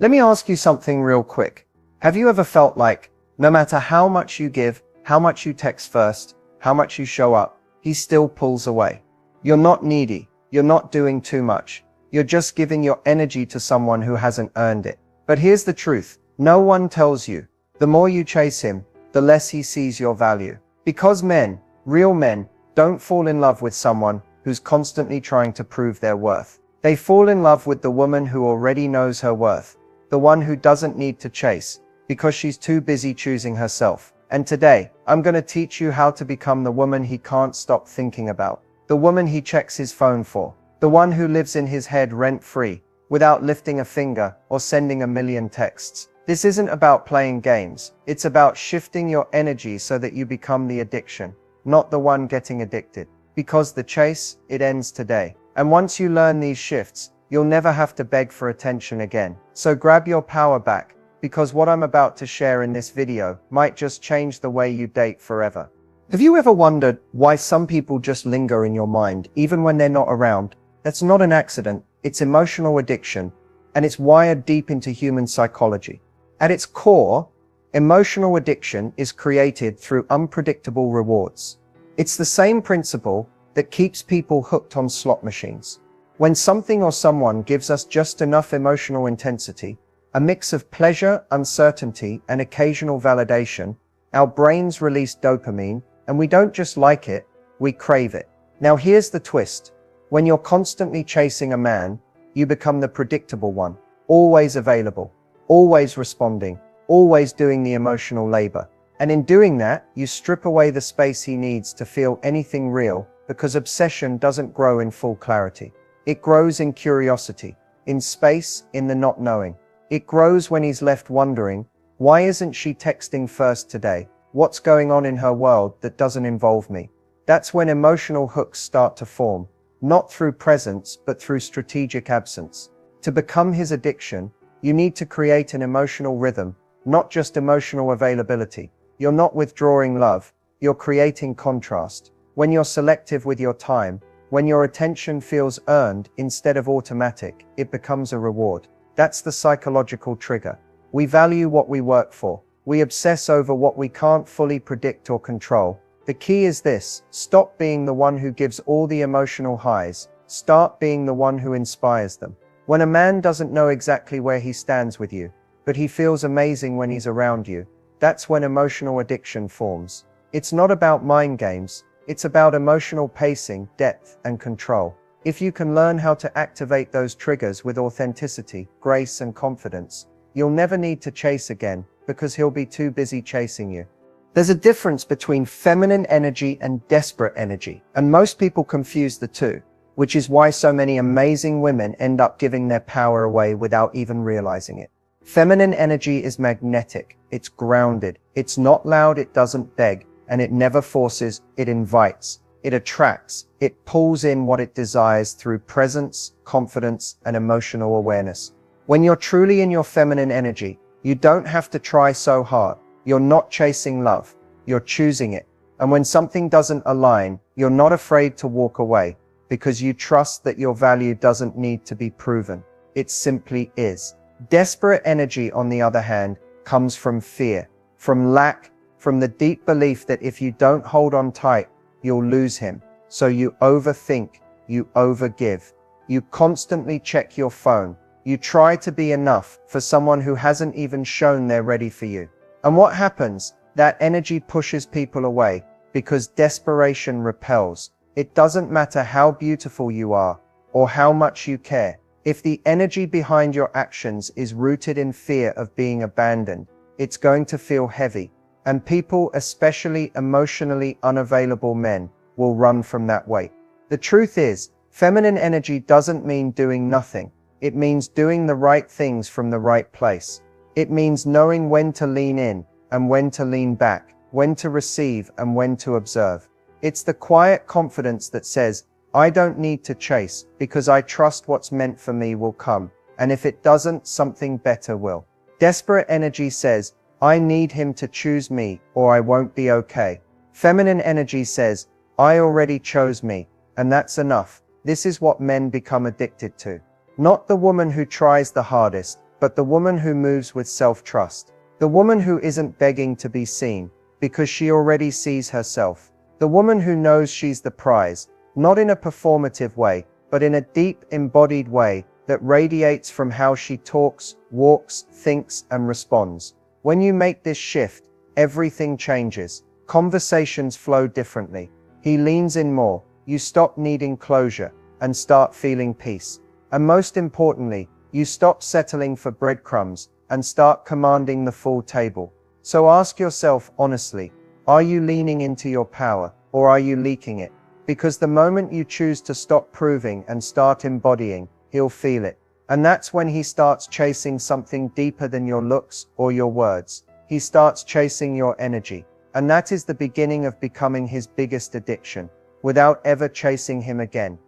Let me ask you something real quick. Have you ever felt like, no matter how much you give, how much you text first, how much you show up, he still pulls away? You're not needy. You're not doing too much. You're just giving your energy to someone who hasn't earned it. But here's the truth. No one tells you. The more you chase him, the less he sees your value. Because men, real men, don't fall in love with someone who's constantly trying to prove their worth. They fall in love with the woman who already knows her worth. The one who doesn't need to chase, because she's too busy choosing herself. And today, I'm going to teach you how to become the woman he can't stop thinking about. The woman he checks his phone for. The one who lives in his head rent-free, without lifting a finger or sending a million texts. This isn't about playing games. It's about shifting your energy so that you become the addiction, not the one getting addicted. Because the chase, it ends today. And once you learn these shifts, you'll never have to beg for attention again. So grab your power back, because what I'm about to share in this video might just change the way you date forever. Have you ever wondered why some people just linger in your mind even when they're not around? That's not an accident, it's emotional addiction, and it's wired deep into human psychology. At its core, emotional addiction is created through unpredictable rewards. It's the same principle that keeps people hooked on slot machines. When something or someone gives us just enough emotional intensity, a mix of pleasure, uncertainty, and occasional validation, our brains release dopamine, and we don't just like it, we crave it. Now here's the twist. When you're constantly chasing a man, you become the predictable one, always available, always responding, always doing the emotional labor. And in doing that, you strip away the space he needs to feel anything real, because obsession doesn't grow in full clarity. It grows in curiosity, in space, in the not knowing. It grows when he's left wondering, why isn't she texting first today? What's going on in her world that doesn't involve me? That's when emotional hooks start to form, not through presence, but through strategic absence. To become his addiction, you need to create an emotional rhythm, not just emotional availability. You're not withdrawing love, you're creating contrast. When you're selective with your time, when your attention feels earned instead of automatic, it becomes a reward. That's the psychological trigger. We value what we work for. We obsess over what we can't fully predict or control. The key is this: stop being the one who gives all the emotional highs. Start being the one who inspires them. When a man doesn't know exactly where he stands with you, but he feels amazing when he's around you, that's when emotional addiction forms. It's not about mind games. It's about emotional pacing, depth, and control. If you can learn how to activate those triggers with authenticity, grace, and confidence, you'll never need to chase again, because he'll be too busy chasing you. There's a difference between feminine energy and desperate energy, and most people confuse the two, which is why so many amazing women end up giving their power away without even realizing it. Feminine energy is magnetic, it's grounded, it's not loud, it doesn't beg, and it never forces, it invites, it attracts, it pulls in what it desires through presence, confidence, and emotional awareness. When you're truly in your feminine energy, you don't have to try so hard. You're not chasing love, you're choosing it. And when something doesn't align, you're not afraid to walk away, because you trust that your value doesn't need to be proven. It simply is. Desperate energy, on the other hand, comes from fear, from lack, from the deep belief that if you don't hold on tight, you'll lose him. So you overthink, you overgive, you constantly check your phone, you try to be enough for someone who hasn't even shown they're ready for you. And what happens? That energy pushes people away, because desperation repels. It doesn't matter how beautiful you are, or how much you care. If the energy behind your actions is rooted in fear of being abandoned, it's going to feel heavy. And people, especially emotionally unavailable men, will run from that weight. The truth is, feminine energy doesn't mean doing nothing. It means doing the right things from the right place. It means knowing when to lean in and when to lean back, when to receive and when to observe. It's the quiet confidence that says, I don't need to chase, because I trust what's meant for me will come, and if it doesn't, something better will. Desperate energy says, I need him to choose me, or I won't be okay. Feminine energy says, I already chose me, and that's enough. This is what men become addicted to. Not the woman who tries the hardest, but the woman who moves with self-trust. The woman who isn't begging to be seen, because she already sees herself. The woman who knows she's the prize, not in a performative way, but in a deep, embodied way that radiates from how she talks, walks, thinks, and responds. When you make this shift, everything changes. Conversations flow differently. He leans in more. You stop needing closure and start feeling peace. And most importantly, you stop settling for breadcrumbs and start commanding the full table. So ask yourself honestly, are you leaning into your power, or are you leaking it? Because the moment you choose to stop proving and start embodying, he'll feel it. And that's when he starts chasing something deeper than your looks or your words. He starts chasing your energy. And that is the beginning of becoming his biggest addiction, without ever chasing him again.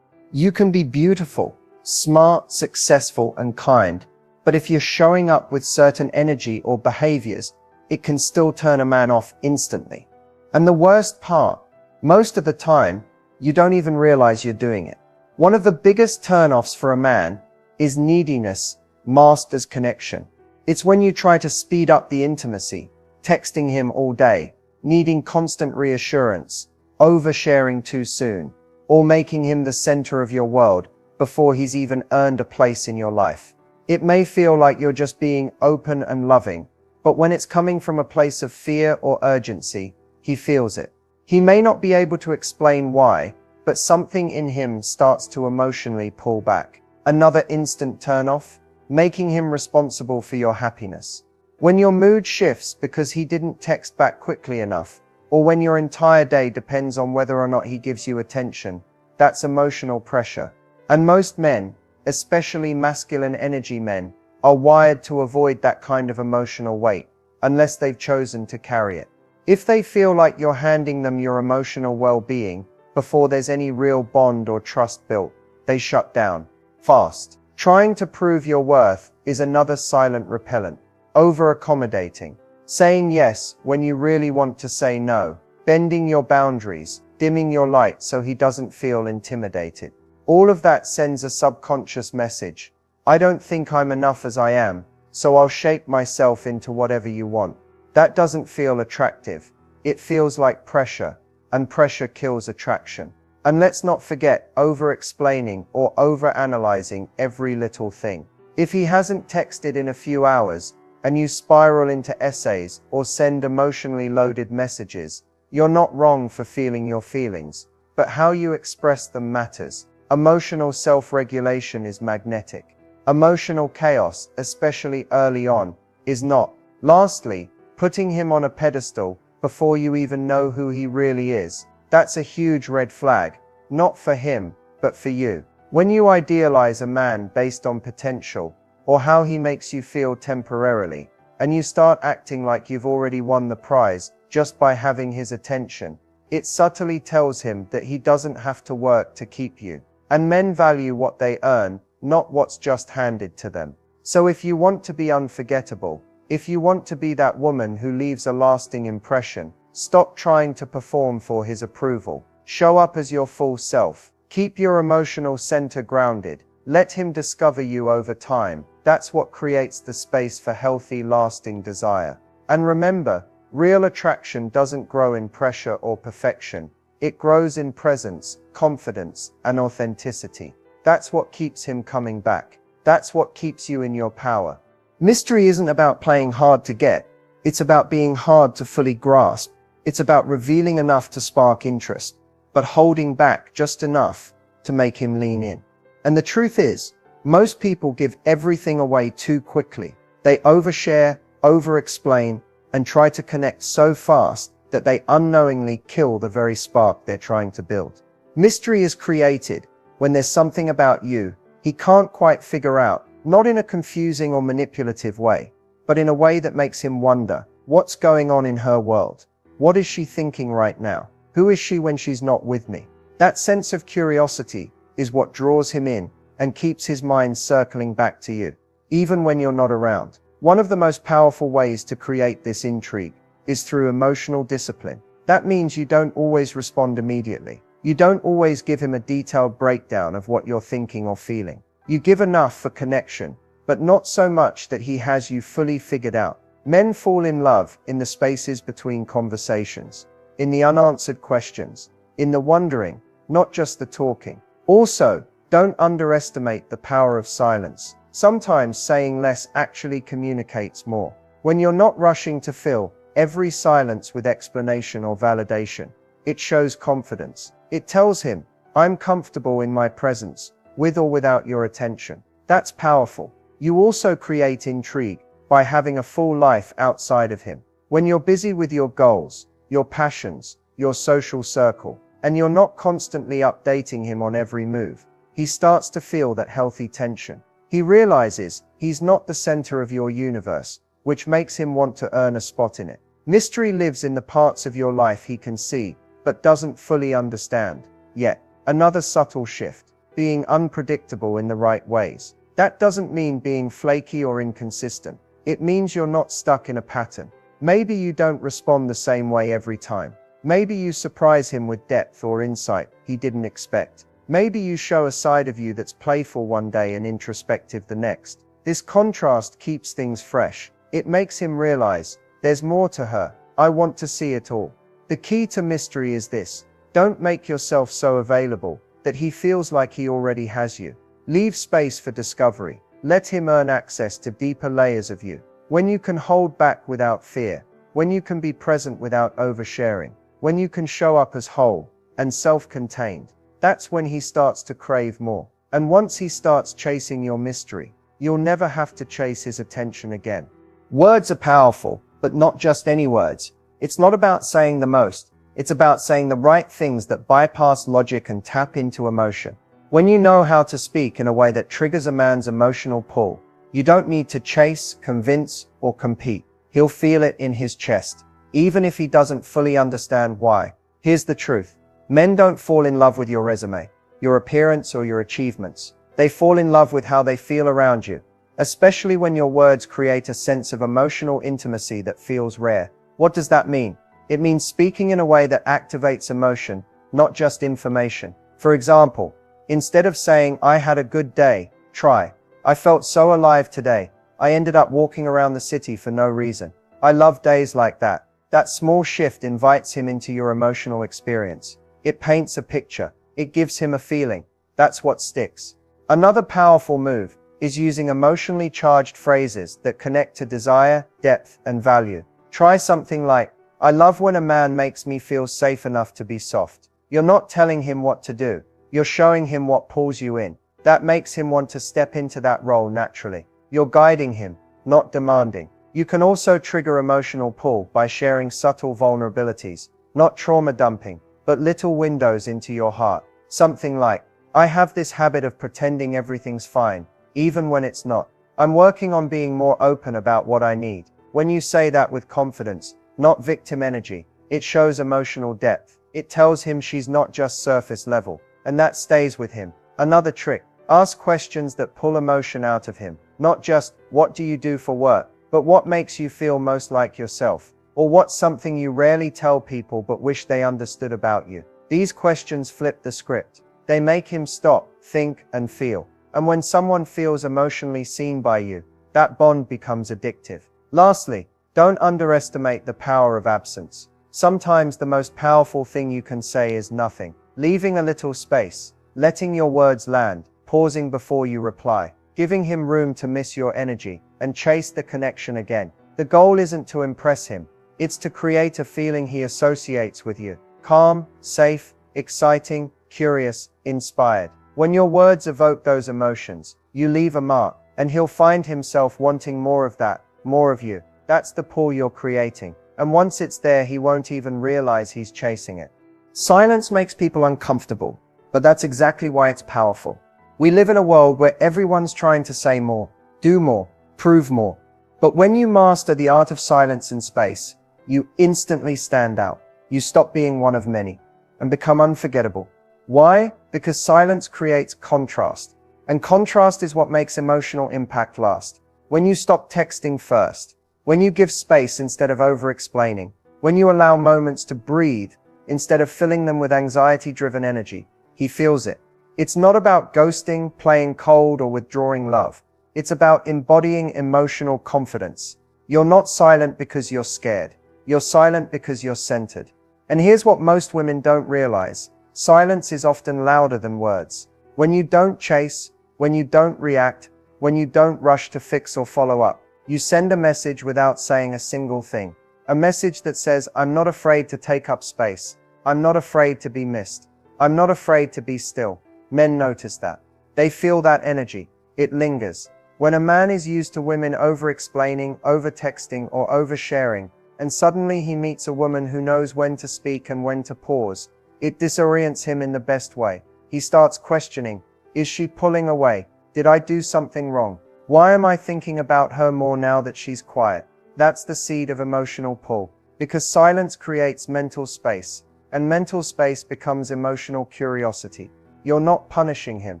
You can be beautiful, smart, successful, and kind, but if you're showing up with certain energy or behaviors, it can still turn a man off instantly. And the worst part, most of the time, you don't even realize you're doing it. One of the biggest turnoffs for a man is neediness masked as connection. It's when you try to speed up the intimacy, texting him all day, needing constant reassurance, oversharing too soon, or making him the center of your world before he's even earned a place in your life. It may feel like you're just being open and loving, but when it's coming from a place of fear or urgency, he feels it. He may not be able to explain why, but something in him starts to emotionally pull back. Another instant turnoff, making him responsible for your happiness. When your mood shifts because he didn't text back quickly enough, or when your entire day depends on whether or not he gives you attention, that's emotional pressure. And most men, especially masculine energy men, are wired to avoid that kind of emotional weight, unless they've chosen to carry it. If they feel like you're handing them your emotional well-being before there's any real bond or trust built, they shut down fast. Trying to prove your worth is another silent repellent. Over-accommodating. Saying yes when you really want to say no. Bending your boundaries. Dimming your light so he doesn't feel intimidated. All of that sends a subconscious message. I don't think I'm enough as I am, so I'll shape myself into whatever you want. That doesn't feel attractive. It feels like pressure, and pressure kills attraction. And let's not forget over-explaining or over-analyzing every little thing. If he hasn't texted in a few hours, and you spiral into essays or send emotionally loaded messages, you're not wrong for feeling your feelings, but how you express them matters. Emotional self-regulation is magnetic. Emotional chaos, especially early on, is not. Lastly, putting him on a pedestal before you even know who he really is. That's a huge red flag, not for him, but for you. When you idealize a man based on potential, or how he makes you feel temporarily, and you start acting like you've already won the prize just by having his attention, it subtly tells him that he doesn't have to work to keep you. And men value what they earn, not what's just handed to them. So if you want to be unforgettable, if you want to be that woman who leaves a lasting impression, stop trying to perform for his approval. Show up as your full self. Keep your emotional center grounded. Let him discover you over time. That's what creates the space for healthy, lasting desire. And remember, real attraction doesn't grow in pressure or perfection. It grows in presence, confidence, and authenticity. That's what keeps him coming back. That's what keeps you in your power. Mystery isn't about playing hard to get. It's about being hard to fully grasp. It's about revealing enough to spark interest, but holding back just enough to make him lean in. And the truth is, most people give everything away too quickly. They overshare, over-explain, and try to connect so fast that they unknowingly kill the very spark they're trying to build. Mystery is created when there's something about you he can't quite figure out, not in a confusing or manipulative way, but in a way that makes him wonder, what's going on in her world? What is she thinking right now? Who is she when she's not with me? That sense of curiosity is what draws him in and keeps his mind circling back to you, even when you're not around. One of the most powerful ways to create this intrigue is through emotional discipline. That means you don't always respond immediately. You don't always give him a detailed breakdown of what you're thinking or feeling. You give enough for connection, but not so much that he has you fully figured out. Men fall in love in the spaces between conversations, in the unanswered questions, in the wondering, not just the talking. Also, don't underestimate the power of silence. Sometimes saying less actually communicates more. When you're not rushing to fill every silence with explanation or validation, it shows confidence. It tells him, I'm comfortable in my presence, with or without your attention. That's powerful. You also create intrigue by having a full life outside of him. When you're busy with your goals, your passions, your social circle, and you're not constantly updating him on every move, he starts to feel that healthy tension. He realizes he's not the center of your universe, which makes him want to earn a spot in it. Mystery lives in the parts of your life he can see, but doesn't fully understand yet. Another subtle shift, being unpredictable in the right ways. That doesn't mean being flaky or inconsistent. It means you're not stuck in a pattern. Maybe you don't respond the same way every time. Maybe you surprise him with depth or insight he didn't expect. Maybe you show a side of you that's playful one day and introspective the next. This contrast keeps things fresh. It makes him realize, there's more to her. I want to see it all. The key to mystery is this: don't make yourself so available that he feels like he already has you. Leave space for discovery. Let him earn access to deeper layers of you. When you can hold back without fear, when you can be present without oversharing, when you can show up as whole and self-contained, that's when he starts to crave more. And once he starts chasing your mystery, you'll never have to chase his attention again. Words are powerful, but not just any words. It's not about saying the most. It's about saying the right things that bypass logic and tap into emotion. When you know how to speak in a way that triggers a man's emotional pull, you don't need to chase, convince, or compete. He'll feel it in his chest, even if he doesn't fully understand why. Here's the truth. Men don't fall in love with your resume, your appearance, or your achievements. They fall in love with how they feel around you, especially when your words create a sense of emotional intimacy that feels rare. What does that mean? It means speaking in a way that activates emotion, not just information. For example, instead of saying, I had a good day, try, I felt so alive today. I ended up walking around the city for no reason. I love days like that. That small shift invites him into your emotional experience. It paints a picture. It gives him a feeling. That's what sticks. Another powerful move is using emotionally charged phrases that connect to desire, depth, and value. Try something like, I love when a man makes me feel safe enough to be soft. You're not telling him what to do. You're showing him what pulls you in. That makes him want to step into that role naturally. You're guiding him, not demanding. You can also trigger emotional pull by sharing subtle vulnerabilities, not trauma dumping, but little windows into your heart. Something like, I have this habit of pretending everything's fine, even when it's not. I'm working on being more open about what I need. When you say that with confidence, not victim energy, it shows emotional depth. It tells him she's not just surface level, and that stays with him. Another trick, ask questions that pull emotion out of him. Not just, what do you do for work, but what makes you feel most like yourself? Or what's something you rarely tell people but wish they understood about you? These questions flip the script. They make him stop, think, and feel. And when someone feels emotionally seen by you, that bond becomes addictive. Lastly, don't underestimate the power of absence. Sometimes the most powerful thing you can say is nothing. Leaving a little space, letting your words land, pausing before you reply, giving him room to miss your energy and chase the connection again. The goal isn't to impress him. It's to create a feeling he associates with you. Calm, safe, exciting, curious, inspired. When your words evoke those emotions, you leave a mark, and he'll find himself wanting more of that, more of you. That's the pull you're creating. And once it's there, he won't even realize he's chasing it. Silence makes people uncomfortable, but that's exactly why it's powerful. We live in a world where everyone's trying to say more, do more, prove more. But when you master the art of silence in space, you instantly stand out. You stop being one of many and become unforgettable. Why? Because silence creates contrast. And contrast is what makes emotional impact last. When you stop texting first, when you give space instead of over-explaining, when you allow moments to breathe instead of filling them with anxiety-driven energy, he feels it. It's not about ghosting, playing cold, or withdrawing love. It's about embodying emotional confidence. You're not silent because you're scared. You're silent because you're centered. And here's what most women don't realize. Silence is often louder than words. When you don't chase, when you don't react, when you don't rush to fix or follow up, you send a message without saying a single thing. A message that says, I'm not afraid to take up space. I'm not afraid to be missed. I'm not afraid to be still. Men notice that. They feel that energy. It lingers. When a man is used to women over-explaining, over-texting, or over-sharing, and suddenly he meets a woman who knows when to speak and when to pause, it disorients him in the best way. He starts questioning, is she pulling away? Did I do something wrong? Why am I thinking about her more now that she's quiet? That's the seed of emotional pull. Because silence creates mental space, and mental space becomes emotional curiosity. You're not punishing him.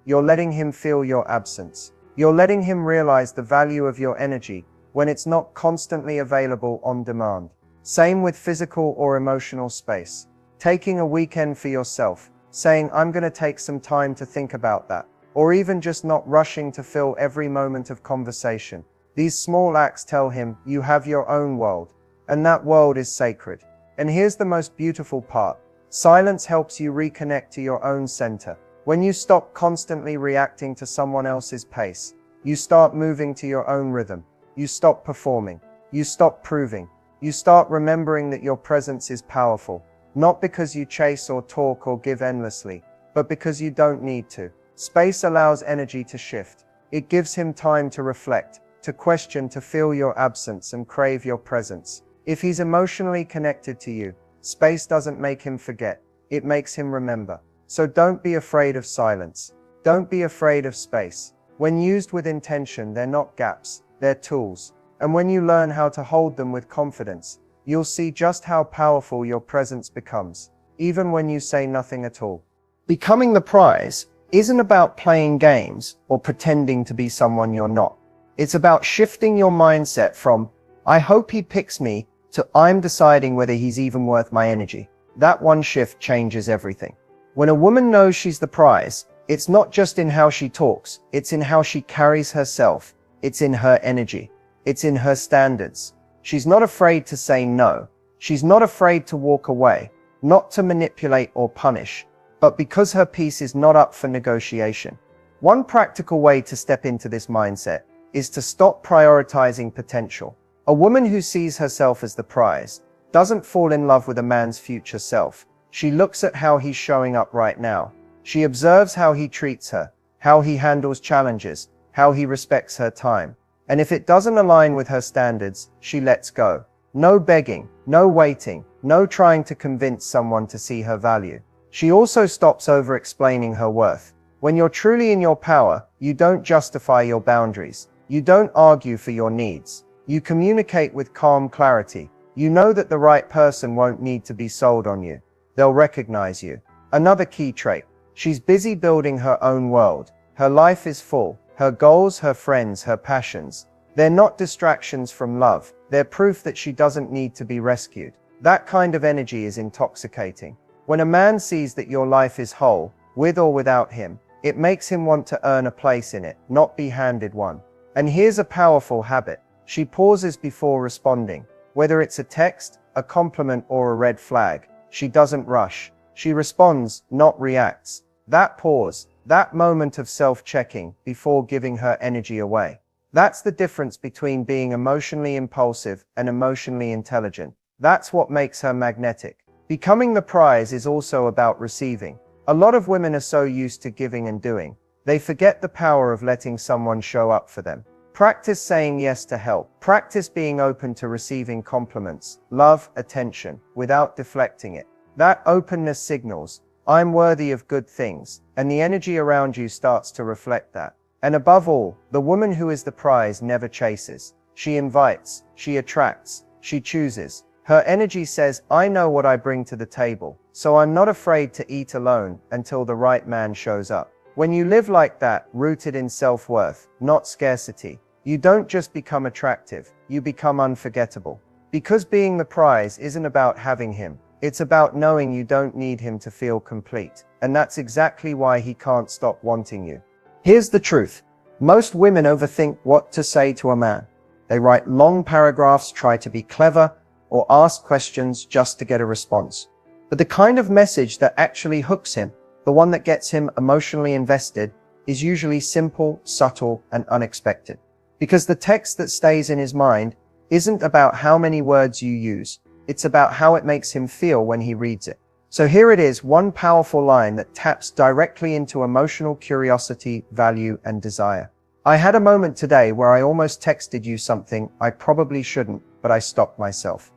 You're letting him feel your absence. You're letting him realize the value of your energy when it's not constantly available on demand. Same with physical or emotional space. Taking a weekend for yourself, saying, I'm going to take some time to think about that, or even just not rushing to fill every moment of conversation. These small acts tell him you have your own world, and that world is sacred. And here's the most beautiful part. Silence helps you reconnect to your own center. When you stop constantly reacting to someone else's pace, you start moving to your own rhythm. You stop performing. You stop proving. You start remembering that your presence is powerful, not because you chase or talk or give endlessly, but because you don't need to. Space allows energy to shift. It gives him time to reflect, to question, to feel your absence and crave your presence. If he's emotionally connected to you, space doesn't make him forget. It makes him remember. So don't be afraid of silence. Don't be afraid of space. When used with intention, they're not gaps, they're tools. And when you learn how to hold them with confidence, you'll see just how powerful your presence becomes, even when you say nothing at all. Becoming the prize isn't about playing games or pretending to be someone you're not. It's about shifting your mindset from, I hope he picks me, to I'm deciding whether he's even worth my energy. That one shift changes everything. When a woman knows she's the prize, it's not just in how she talks, it's in how she carries herself. It's in her energy. It's in her standards. She's not afraid to say no. She's not afraid to walk away, not to manipulate or punish, but because her peace is not up for negotiation. One practical way to step into this mindset is to stop prioritizing potential. A woman who sees herself as the prize doesn't fall in love with a man's future self. She looks at how he's showing up right now. She observes how he treats her, how he handles challenges, how he respects her time. And if it doesn't align with her standards, she lets go. No begging, no waiting, no trying to convince someone to see her value. She also stops over-explaining her worth. When you're truly in your power, you don't justify your boundaries. You don't argue for your needs. You communicate with calm clarity. You know that the right person won't need to be sold on you. They'll recognize you. Another key trait. She's busy building her own world. Her life is full. Her goals, her friends, her passions. They're not distractions from love. They're proof that she doesn't need to be rescued. That kind of energy is intoxicating. When a man sees that your life is whole, with or without him, it makes him want to earn a place in it, not be handed one. And here's a powerful habit. She pauses before responding. Whether it's a text, a compliment, or a red flag, she doesn't rush. She responds, not reacts. That pause, that moment of self-checking before giving her energy away. That's the difference between being emotionally impulsive and emotionally intelligent. That's what makes her magnetic. Becoming the prize is also about receiving. A lot of women are so used to giving and doing, they forget the power of letting someone show up for them. Practice saying yes to help. Practice being open to receiving compliments, love, attention, without deflecting it. That openness signals, I'm worthy of good things, and the energy around you starts to reflect that. And above all, the woman who is the prize never chases. She invites, she attracts, she chooses. Her energy says, I know what I bring to the table, so I'm not afraid to eat alone until the right man shows up. When you live like that, rooted in self-worth, not scarcity, you don't just become attractive, you become unforgettable. Because being the prize isn't about having him, it's about knowing you don't need him to feel complete. And that's exactly why he can't stop wanting you. Here's the truth. Most women overthink what to say to a man. They write long paragraphs, try to be clever, or ask questions just to get a response. But the kind of message that actually hooks him, the one that gets him emotionally invested, is usually simple, subtle, and unexpected. Because the text that stays in his mind isn't about how many words you use, it's about how it makes him feel when he reads it. So here it is, one powerful line that taps directly into emotional curiosity, value, and desire. I had a moment today where I almost texted you something I probably shouldn't, but I stopped myself.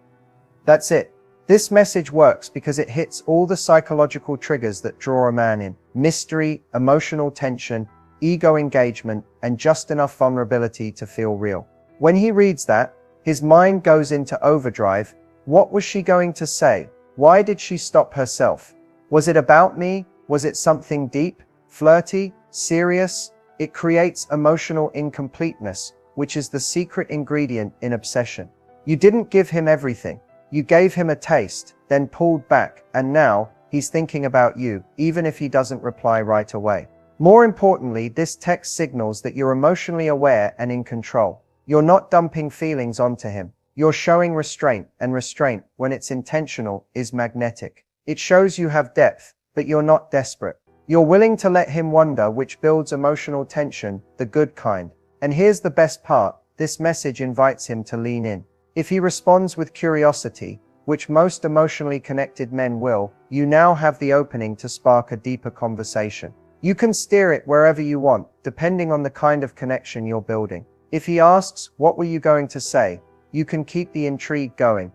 That's it. This message works because it hits all the psychological triggers that draw a man in: mystery, emotional tension, ego engagement, and just enough vulnerability to feel real. When he reads that, his mind goes into overdrive. What was she going to say? Why did she stop herself? Was it about me? Was it something deep, flirty, serious? It creates emotional incompleteness, which is the secret ingredient in obsession. You didn't give him everything. You gave him a taste, then pulled back, and now he's thinking about you, even if he doesn't reply right away. More importantly, this text signals that you're emotionally aware and in control. You're not dumping feelings onto him. You're showing restraint, and restraint, when it's intentional, is magnetic. It shows you have depth, but you're not desperate. You're willing to let him wonder, which builds emotional tension, the good kind. And here's the best part: this message invites him to lean in. If he responds with curiosity, which most emotionally connected men will, you now have the opening to spark a deeper conversation. You can steer it wherever you want, depending on the kind of connection you're building. If he asks, "What were you going to say?" you can keep the intrigue going.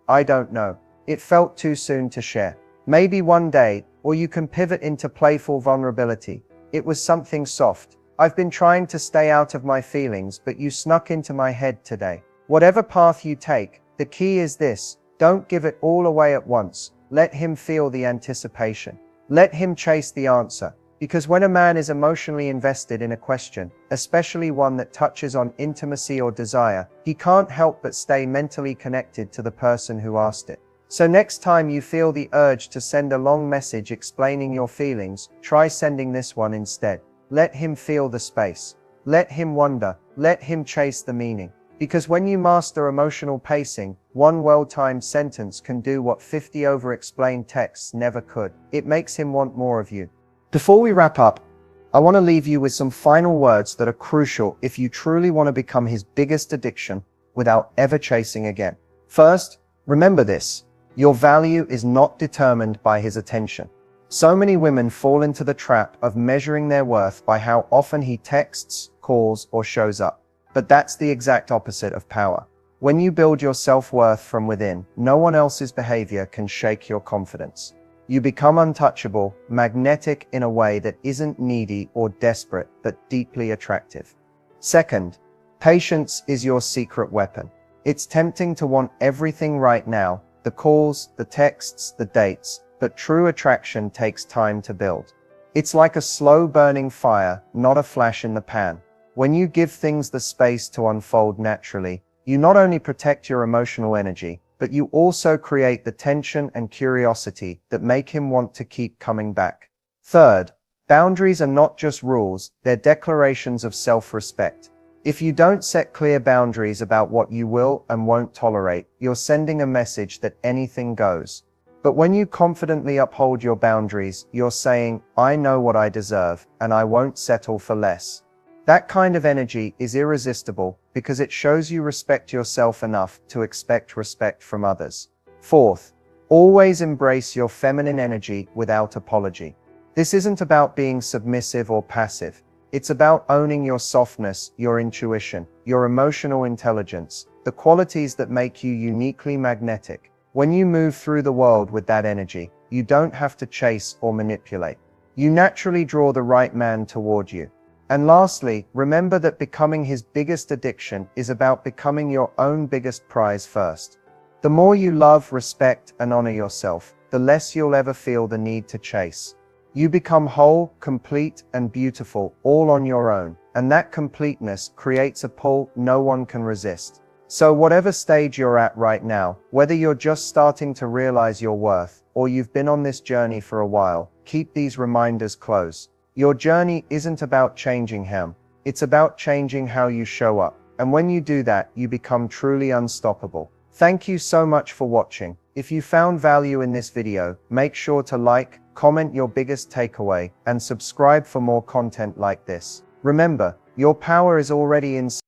I don't know. It felt too soon to share. Maybe one day. Or you can pivot into playful vulnerability. "It was something soft. I've been trying to stay out of my feelings, but you snuck into my head today." Whatever path you take, the key is this: don't give it all away at once. Let him feel the anticipation. Let him chase the answer. Because when a man is emotionally invested in a question, especially one that touches on intimacy or desire, he can't help but stay mentally connected to the person who asked it. So next time you feel the urge to send a long message explaining your feelings, try sending this one instead. Let him feel the space. Let him wonder. Let him chase the meaning. Because when you master emotional pacing, one well-timed sentence can do what 50 over-explained texts never could. It makes him want more of you. Before we wrap up, I want to leave you with some final words that are crucial if you truly want to become his biggest addiction without ever chasing again. First, remember this: your value is not determined by his attention. So many women fall into the trap of measuring their worth by how often he texts, calls, or shows up. But that's the exact opposite of power. When you build your self-worth from within, no one else's behavior can shake your confidence. You become untouchable, magnetic in a way that isn't needy or desperate, but deeply attractive. Second, patience is your secret weapon. It's tempting to want everything right now: the calls, the texts, the dates, but true attraction takes time to build. It's like a slow burning fire, not a flash in the pan. When you give things the space to unfold naturally, you not only protect your emotional energy, but you also create the tension and curiosity that make him want to keep coming back. Third, boundaries are not just rules, they're declarations of self-respect. If you don't set clear boundaries about what you will and won't tolerate, you're sending a message that anything goes. But when you confidently uphold your boundaries, you're saying, "I know what I deserve, and I won't settle for less." That kind of energy is irresistible because it shows you respect yourself enough to expect respect from others. Fourth, always embrace your feminine energy without apology. This isn't about being submissive or passive. It's about owning your softness, your intuition, your emotional intelligence, the qualities that make you uniquely magnetic. When you move through the world with that energy, you don't have to chase or manipulate. You naturally draw the right man toward you. And lastly, remember that becoming his biggest addiction is about becoming your own biggest prize first. The more you love, respect, and honor yourself, the less you'll ever feel the need to chase. You become whole, complete, and beautiful, all on your own, and that completeness creates a pull no one can resist. So whatever stage you're at right now, whether you're just starting to realize your worth, or you've been on this journey for a while, keep these reminders close. Your journey isn't about changing him. It's about changing how you show up. And when you do that, you become truly unstoppable. Thank you so much for watching. If you found value in this video, make sure to like, comment your biggest takeaway, and subscribe for more content like this. Remember, your power is already inside.